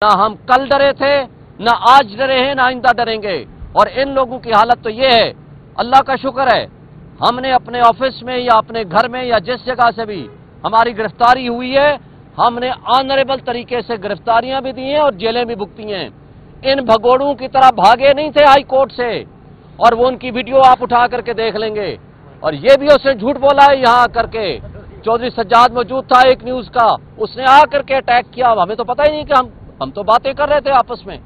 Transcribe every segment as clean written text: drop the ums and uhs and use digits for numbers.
ना हम कल डरे थे, ना आज डरे हैं, ना आइंदा डरेंगे। और इन लोगों की हालत तो ये है, अल्लाह का शुक्र है हमने अपने ऑफिस में या अपने घर में या जिस जगह से भी हमारी गिरफ्तारी हुई है, हमने ऑनरेबल तरीके से गिरफ्तारियां भी दी हैं और जेलें भी भुगती हैं। इन भगोड़ों की तरह भागे नहीं थे हाई कोर्ट से, और वो उनकी वीडियो आप उठा करके देख लेंगे। और ये भी उसने झूठ बोला है यहाँ करके, चौधरी सज्जाद मौजूद था एक न्यूज का, उसने आकर के अटैक किया। हमें तो पता ही नहीं कि हम तो बातें कर रहे थे आपस में।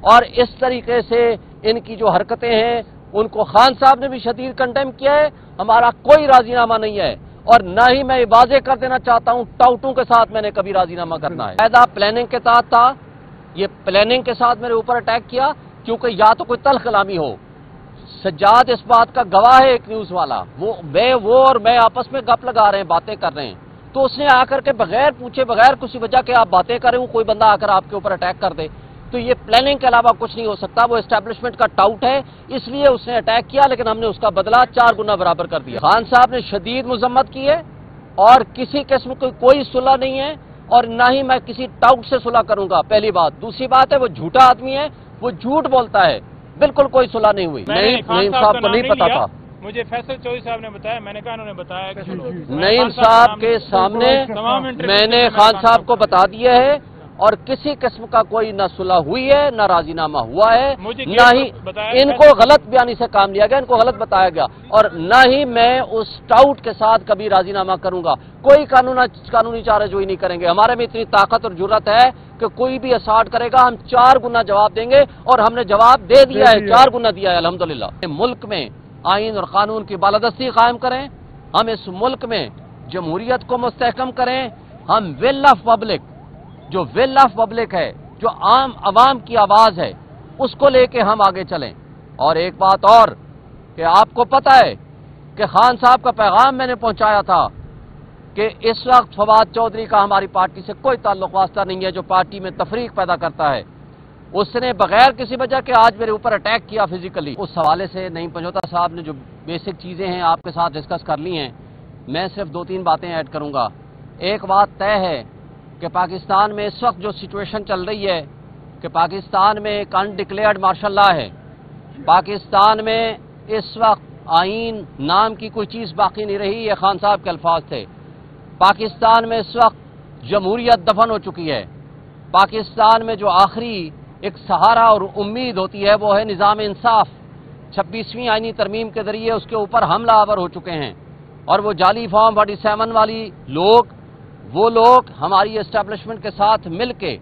और इस तरीके से इनकी जो हरकतें हैं उनको खान साहब ने भी शदीद कंडेम किया है। हमारा कोई राजीनामा नहीं है, और ना ही मैं वाज़ेह कर देना चाहता हूं टाउटों के साथ मैंने कभी राजीनामा करना है। फायदा प्लानिंग के तहत था, ये प्लानिंग के साथ मेरे ऊपर अटैक किया, क्योंकि या तो कोई तल्ख कलामी हो। सज्जाद इस बात का गवाह है, एक न्यूज वाला, वो और मैं आपस में गप लगा रहे हैं, बातें कर रहे हैं, तो उसने आकर के बगैर पूछे, बगैर किसी वजह के आप बातें कर रहे हो, कोई बंदा आकर आपके ऊपर अटैक कर दे, तो ये प्लानिंग के अलावा कुछ नहीं हो सकता। वो एस्टैब्लिशमेंट का टाउट है, इसलिए उसने अटैक किया, लेकिन हमने उसका बदला 4 गुना बराबर कर दिया। खान साहब ने शदीद मजम्मत की है, और किसी किस्म की कोई सुलह नहीं है, और ना ही मैं किसी टाउट से सुलह करूंगा, पहली बात। दूसरी बात है, वो झूठा आदमी है, वो झूठ बोलता है, बिल्कुल कोई सुलह नहीं हुई। नईम साहब को नहीं पता था, मुझे फैसल चौधरी साहब ने बताया, मैंने कहा उन्होंने बताया कि नईम साहब के सामने मैंने खान साहब को बता दिया है, और किसी किस्म का कोई ना सुलह हुई है, ना राजीनामा हुआ है, ना ही इनको गलत बयानी से काम लिया गया, इनको गलत बताया गया, और ना ही मैं उस टाउट के साथ कभी राजीनामा करूंगा। कोई कानूनी चाराजोई नहीं करेंगे। हमारे में इतनी ताकत और जुर्रत है कि कोई भी असाल्ट करेगा, हम 4 गुना जवाब देंगे, और हमने जवाब दे दिया है, 4 गुना दिया है अल्हम्दुलिल्लाह। मुल्क में आईन और कानून की बालादस्ती कायम करें, हम इस मुल्क में जमहूरियत को मुस्तहकम करें, हम विल ऑफ पब्लिक, जो विल ऑफ पब्लिक है, जो आम अवाम की आवाज है, उसको लेके हम आगे चलें। और एक बात और कि आपको पता है कि खान साहब का पैगाम मैंने पहुंचाया था कि इस वक्त फवाद चौधरी का हमारी पार्टी से कोई ताल्लुक वास्ता नहीं है, जो पार्टी में तफरीक पैदा करता है। उसने बगैर किसी वजह के आज मेरे ऊपर अटैक किया फिजिकली। उस हवाले से नईम पंजोता साहब ने जो बेसिक चीजें हैं आपके साथ डिस्कस कर ली हैं, मैं सिर्फ 2-3 बातें ऐड करूंगा। एक बात तय है कि पाकिस्तान में इस वक्त जो सिचुएशन चल रही है कि पाकिस्तान में एक अनडिक्लेयर्ड मार्शल लॉ है, पाकिस्तान में इस वक्त आईन नाम की कोई चीज बाकी नहीं रही, ये खान साहब के अल्फाज थे। पाकिस्तान में इस वक्त जमहूरियत दफन हो चुकी है। पाकिस्तान में जो आखिरी एक सहारा और उम्मीद होती है वो है निज़ाम इंसाफ। 26वीं आईनी तरमीम के जरिए उसके ऊपर हमला आवर हो चुके हैं, और वो जाली फॉर्म 47 वाली लोग, वो लोग हमारी एस्टैब्लिशमेंट के साथ मिलके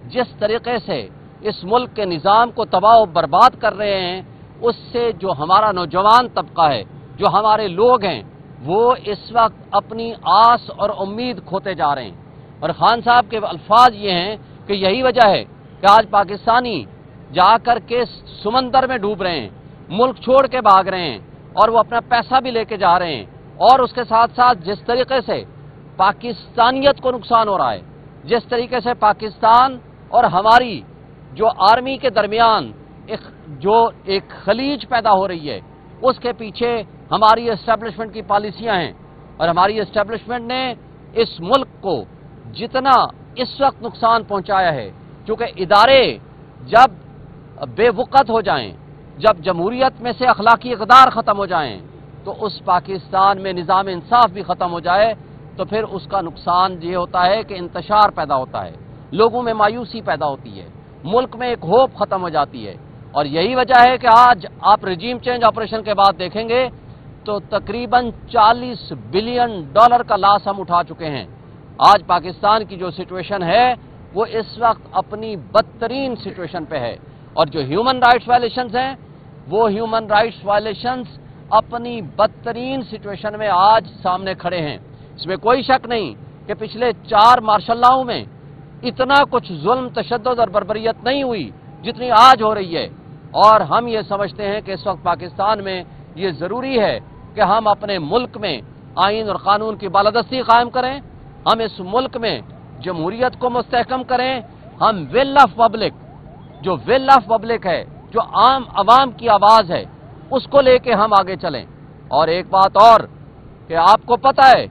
जिस तरीके से इस मुल्क के निज़ाम को तबाह और बर्बाद कर रहे हैं, उससे जो हमारा नौजवान तबका है, जो हमारे लोग हैं, वो इस वक्त अपनी आस और उम्मीद खोते जा रहे हैं। और खान साहब के अल्फाज ये हैं कि यही वजह है कि आज पाकिस्तानी जाकर के समंदर में डूब रहे हैं, मुल्क छोड़ के भाग रहे हैं, और वो अपना पैसा भी लेके जा रहे हैं। और उसके साथ साथ जिस तरीके से पाकिस्तानियत को नुकसान हो रहा है, जिस तरीके से पाकिस्तान और हमारी जो आर्मी के दरमियान एक खलीज पैदा हो रही है, उसके पीछे हमारी एस्टैब्लिशमेंट की पॉलिसियां हैं। और हमारी एस्टैब्लिशमेंट ने इस मुल्क को जितना इस वक्त नुकसान पहुंचाया है, क्योंकि इदारे जब बेवकत हो जाएं, जब जमहूरियत में से अखलाकी इक़दार खत्म हो जाएं, तो उस पाकिस्तान में निज़ाम इंसाफ भी खत्म हो जाए, तो फिर उसका नुकसान ये होता है कि इंतशार पैदा होता है, लोगों में मायूसी पैदा होती है, मुल्क में एक होप खत्म हो जाती है। और यही वजह है कि आज आप रजीम चेंज ऑपरेशन के बाद देखेंगे तो तकरीबन $40 बिलियन का लॉस हम उठा चुके हैं। आज पाकिस्तान की जो सिचुएशन है वो इस वक्त अपनी बदतरीन सिचुएशन पे है, और जो ह्यूमन राइट्स वायलेशंस हैं, वो ह्यूमन राइट्स वायलेशंस अपनी बदतरीन सिचुएशन में आज सामने खड़े हैं। इसमें कोई शक नहीं कि पिछले 4 मार्शल लॉ में इतना कुछ जुल्म, तशद्दुद और बर्बरियत नहीं हुई जितनी आज हो रही है। और हम ये समझते हैं कि इस वक्त पाकिस्तान में ये जरूरी है कि हम अपने मुल्क में आईन और कानून की बालादस्ती कायम करें, हम इस मुल्क में जमहूरियत को मुस्तहकम करें, हम विल ऑफ पब्लिक, जो विल ऑफ पब्लिक है, जो आम अवाम की आवाज है, उसको लेके हम आगे चलें। और एक बात और कि आपको पता है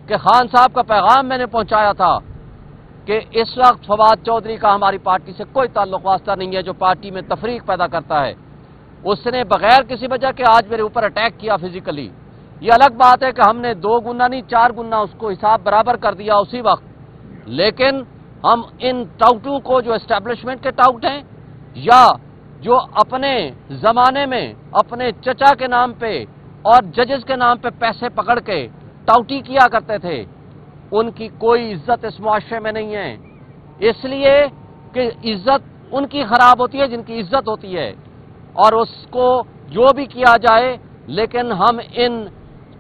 कि खान साहब का पैगाम मैंने पहुंचाया था کہ اس वक्त फवाद चौधरी का हमारी पार्टी से कोई ताल्लुक वास्ता नहीं है, जो पार्टी में तफरीक पैदा करता है। उसने बगैर किसी वजह के आज मेरे ऊपर अटैक किया फिजिकली। ये अलग बात है कि हमने 2 गुना नहीं 4 गुना उसको हिसाब बराबर कर दिया उसी वक्त, लेकिन हम इन टाउटों को, जो एस्टेब्लिशमेंट के टाउट हैं या जो अपने जमाने में अपने चचा के नाम पे और जजेस के नाम पे पैसे पकड़ के टाउटी किया करते थे, उनकी कोई इज्जत इस मुआशरे में नहीं है। इसलिए कि इज्जत उनकी खराब होती है जिनकी इज्जत होती है, और उसको जो भी किया जाए, लेकिन हम इन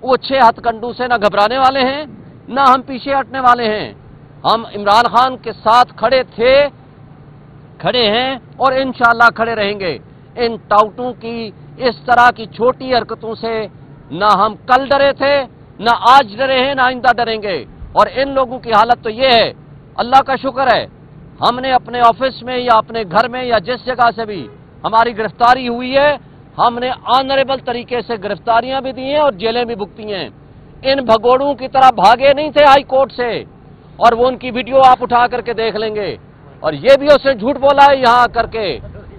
ओछे हथकंडू से न घबराने वाले हैं, न हम पीछे हटने वाले हैं। हम इमरान खान के साथ खड़े थे, खड़े हैं और इंशाअल्लाह खड़े रहेंगे। इन टाउटों की इस तरह की छोटी हरकतों से न हम कल डरे थे, न आज डरे हैं, न आइंदा डरेंगे। और इन लोगों की हालत तो ये है, अल्लाह का शुक्र है, हमने अपने ऑफिस में या अपने घर में या जिस जगह से भी हमारी गिरफ्तारी हुई है, हमने ऑनरेबल तरीके से गिरफ्तारियां भी दी हैं और जेलें भी भुगती हैं। इन भगोड़ों की तरह भागे नहीं थे हाई कोर्ट से, और वो उनकी वीडियो आप उठा करके देख लेंगे। और ये भी उसने झूठ बोला है यहां आकर के।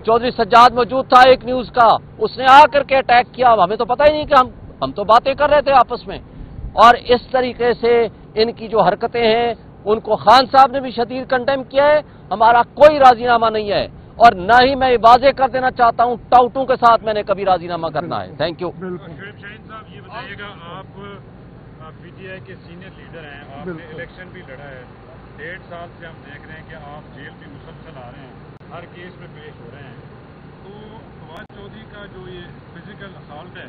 चौधरी सज्जाद मौजूद था एक न्यूज का, उसने आकर के अटैक किया, हमें तो पता ही नहीं कि हम तो बातें कर रहे थे आपस में। और इस तरीके से इनकी जो हरकतें हैं उनको खान साहब ने भी शदीद कंडेम किया है। हमारा कोई राजीनामा नहीं है, और न ही मैं वाजे कर देना चाहता हूं टाउटों के साथ मैंने कभी राजीनामा करना है। Thank you. शोएब शाहीन साहब, ये बताइएगा, आप पीटीआई के सीनियर लीडर हैं, आपने इलेक्शन भी लड़ा है, 1.5 साल से हम देख रहे हैं कि आप जेल भी मुसलसल आ रहे हैं, हर केस में पेश हो रहे हैं। तो फवाद चौधरी का जो ये फिजिकल असॉल्ट है,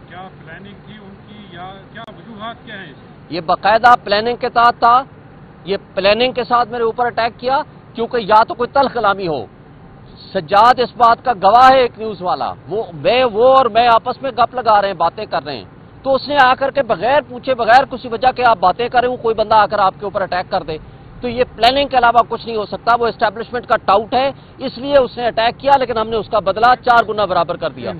क्या प्लानिंग थी उनकी या क्या वजूहात क्या है? ये बाकायदा प्लानिंग के तहत था। ये प्लानिंग के साथ मेरे ऊपर अटैक किया, क्योंकि या तो कोई तल्ख कलामी हो। सज्जाद इस बात का गवाह है, एक न्यूज वाला, वो और मैं आपस में गप लगा रहे हैं, बातें कर रहे हैं, तो उसने आकर के बगैर पूछे, बगैर किसी वजह के आप बातें कर रहे हो, कोई बंदा आकर आपके ऊपर अटैक कर दे, तो ये प्लानिंग के अलावा कुछ नहीं हो सकता। वो एस्टेब्लिशमेंट का टाउट है, इसलिए उसने अटैक किया, लेकिन हमने उसका बदला 4 गुना बराबर कर दिया।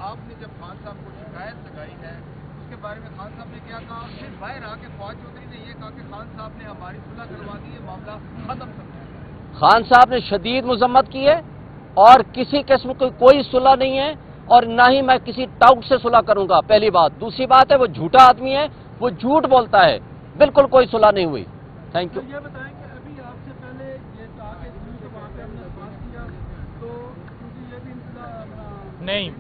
आपने जब खान साहब को शिकायत लगाई है, उसके बारे में खान साहब ने क्या कहा? फिर बाहर आके फवाद चौधरी ने ये कहा कि खान साहब ने हमारी सुलह करवा दी, ये मामला खत्म समझा। खान साहब ने शदीद मजम्मत की है, और किसी किस्म की कोई सुलह नहीं है, और ना ही मैं किसी टाउट से सुलह करूंगा, पहली बात। दूसरी बात है, वो झूठा आदमी है, वो झूठ बोलता है, बिल्कुल कोई सुलह नहीं हुई। Thank you. ये बताएं कि अभी आपसे पहले ये कहा कि वहाँ पे हमने बात किया, तो क्योंकि ये भी नहीं,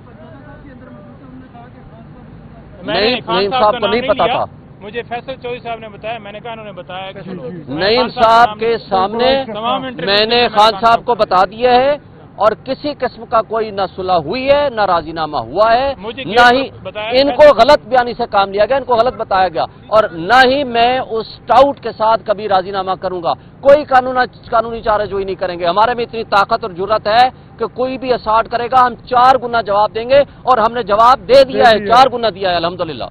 नहीं, साहब को नहीं पता था। मुझे फैसल चौधरी साहब ने बताया, मैंने कहा उन्होंने बताया कि नईम साहब के सामने मैंने खान साहब को बता दिया है, और किसी किस्म का कोई न सुलह हुई है, न राजीनामा हुआ है, न ही इनको गलत बयानी से काम लिया गया, इनको गलत बताया गया, और न ही मैं उस टाउट के साथ कभी राजीनामा करूंगा। कोई कानूनी चाराजोई नहीं करेंगे। हमारे में इतनी ताकत और जुर्रत है कि कोई भी असाल्ट करेगा, हम 4 गुना जवाब देंगे, और हमने जवाब दे दिया है, 4 गुना दिया है अल्हम्दुलिल्लाह।